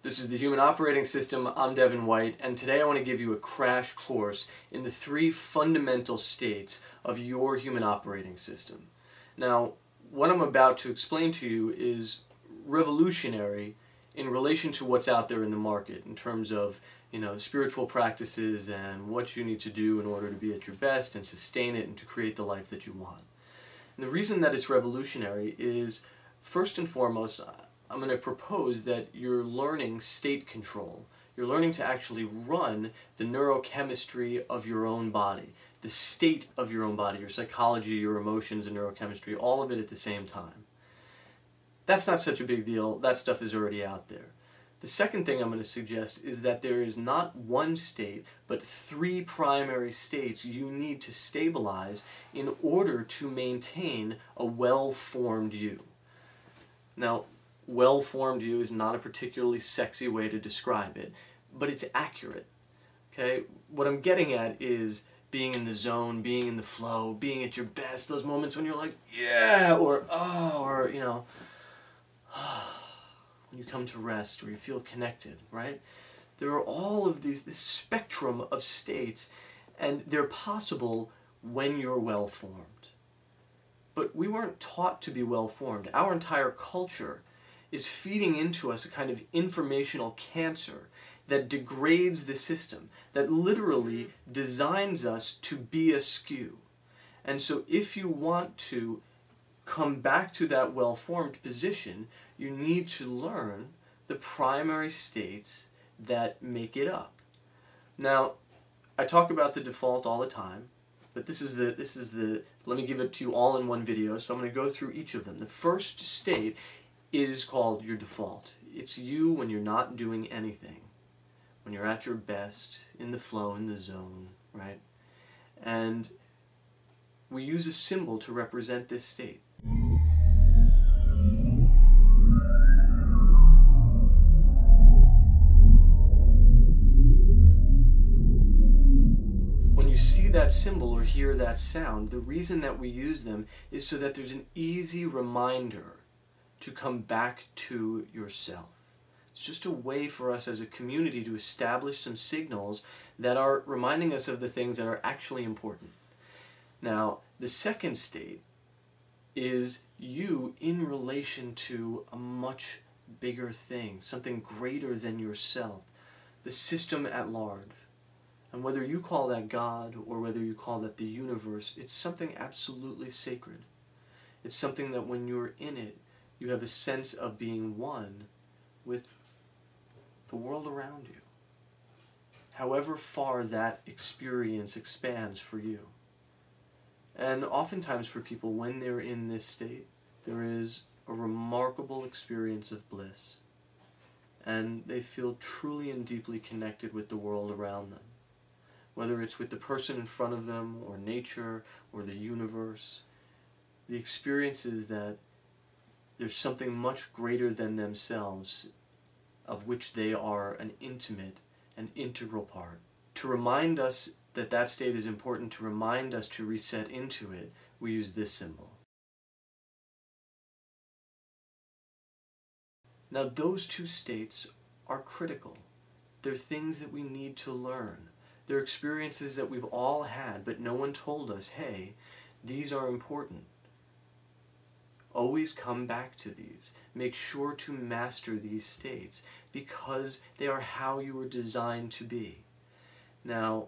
This is the Human Operating System. I'm Devin White, and today I want to give you a crash course in the 3 fundamental states of your human operating system. Now, what I'm about to explain to you is revolutionary in relation to what's out there in the market in terms of, spiritual practices and what you need to do in order to be at your best and sustain it and to create the life that you want. And the reason that it's revolutionary is, first and foremost, I'm going to propose that you're learning state control. You're learning to actually run the neurochemistry of your own body, the state of your own body, your psychology, your emotions, and neurochemistry, all of it at the same time. That's not such a big deal. That stuff is already out there. The second thing I'm going to suggest is that there is not one state, but 3 primary states you need to stabilize in order to maintain a well-formed you. Now, well-formed you is not a particularly sexy way to describe it, but it's accurate. Okay? What I'm getting at is being in the zone, being in the flow, being at your best, those moments when you're like, yeah, or oh, or, when you come to rest, or you feel connected, right? There are all of this spectrum of states, and they're possible when you're well-formed. But we weren't taught to be well-formed. Our entire culture is feeding into us a kind of informational cancer that degrades the system, that literally designs us to be askew. And so if you want to come back to that well-formed position, you need to learn the primary states that make it up. Now, I talk about the default all the time, but this is the let me give it to you all in one video, so I'm going to go through each of them. The first state is called your default. It's you when you're not doing anything, when you're at your best, in the flow, in the zone, right? And we use a symbol to represent this state. When you see that symbol or hear that sound, the reason that we use them is so that there's an easy reminder to come back to yourself. It's just a way for us as a community to establish some signals that are reminding us of the things that are actually important. Now, the second state is you in relation to a much bigger thing, something greater than yourself, the system at large. And whether you call that God or whether you call that the universe, it's something absolutely sacred. It's something that when you're in it, you have a sense of being one with the world around you, however far that experience expands for you. And oftentimes for people, when they're in this state, there is a remarkable experience of bliss, and they feel truly and deeply connected with the world around them, whether it's with the person in front of them, or nature, or the universe. The experience is that there's something much greater than themselves of which they are an intimate and integral part. To remind us that that state is important, to remind us to reset into it, we use this symbol. Now, those 2 states are critical. They're things that we need to learn. They're experiences that we've all had, but no one told us, hey, these are important. Always come back to these. Make sure to master these states because they are how you were designed to be. Now,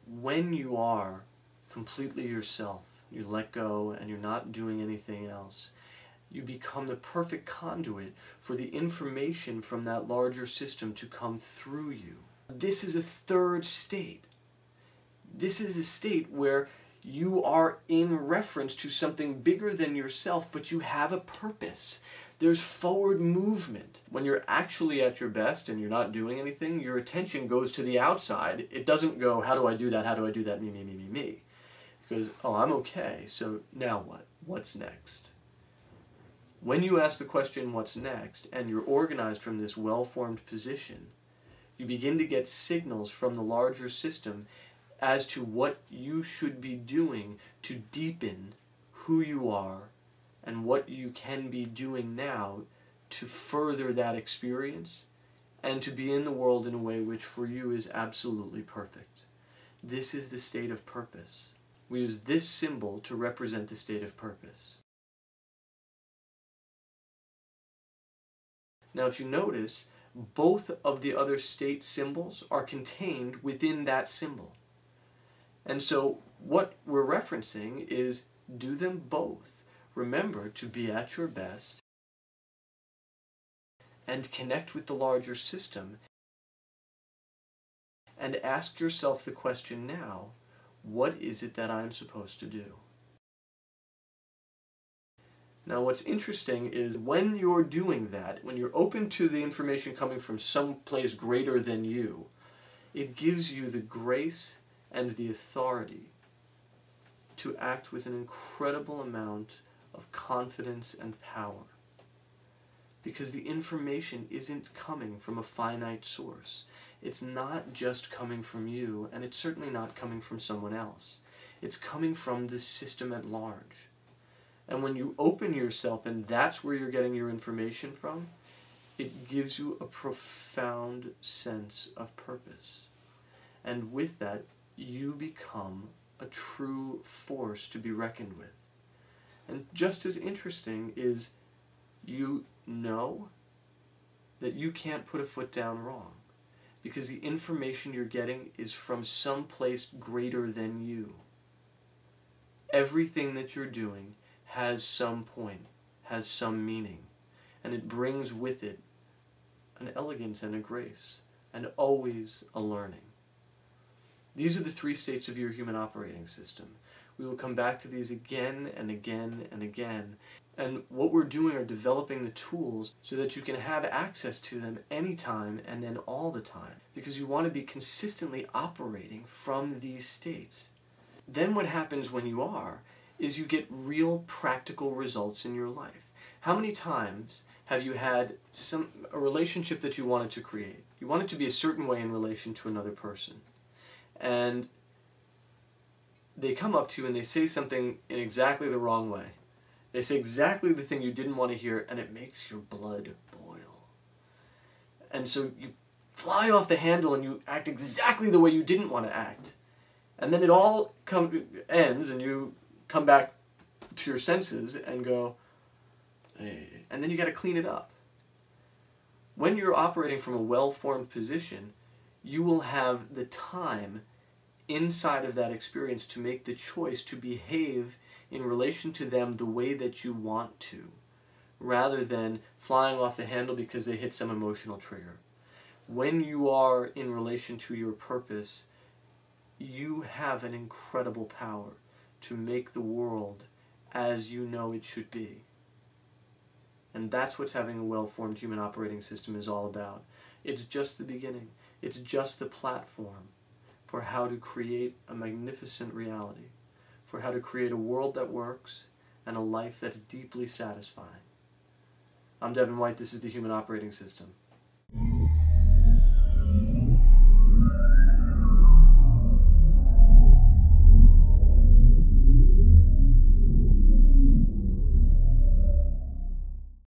when you are completely yourself, you let go and you're not doing anything else, you become the perfect conduit for the information from that larger system to come through you. This is a third state. This is a state where you are in reference to something bigger than yourself, but you have a purpose. There's forward movement. When you're actually at your best and you're not doing anything, your attention goes to the outside. It doesn't go, how do I do that? How do I do that? Me, me, me, me, me. Because, oh, I'm okay, so now what? What's next? When you ask the question, what's next, and you're organized from this well-formed position, you begin to get signals from the larger system as to what you should be doing to deepen who you are and what you can be doing now to further that experience and to be in the world in a way which for you is absolutely perfect. This is the state of purpose. We use this symbol to represent the state of purpose. Now if you notice, both of the other state symbols are contained within that symbol. And so what we're referencing is do them both. Remember to be at your best and connect with the larger system. And ask yourself the question now, what is it that I'm supposed to do? Now what's interesting is when you're doing that, when you're open to the information coming from some place greater than you, it gives you the grace and the authority to act with an incredible amount of confidence and power. Because the information isn't coming from a finite source. It's not just coming from you, and it's certainly not coming from someone else. It's coming from the system at large. And when you open yourself and that's where you're getting your information from, it gives you a profound sense of purpose. And with that, you become a true force to be reckoned with. And just as interesting is you know that you can't put a foot down wrong, because the information you're getting is from some place greater than you. Everything that you're doing has some point, has some meaning, and it brings with it an elegance and a grace, and always a learning. These are the three states of your human operating system. We will come back to these again and again and again. And what we're doing are developing the tools so that you can have access to them anytime and then all the time. Because you want to be consistently operating from these states. Then what happens when you are is you get real practical results in your life. How many times have you had a relationship that you wanted to create? You want it to be a certain way in relation to another person. And they come up to you and they say something in exactly the wrong way. They say exactly the thing you didn't want to hear, and it makes your blood boil. And so you fly off the handle and you act exactly the way you didn't want to act. And then it all ends and you come back to your senses and go, hey. And then you got to clean it up. When you're operating from a well-formed position, you will have the time inside of that experience to make the choice to behave in relation to them the way that you want to, rather than flying off the handle because they hit some emotional trigger. When you are in relation to your purpose, you have an incredible power to make the world as you know it should be. And that's what having a well-formed human operating system is all about. It's just the beginning. It's just the platform for how to create a magnificent reality, for how to create a world that works and a life that's deeply satisfying. I'm Devin White. This is the Human Operating System.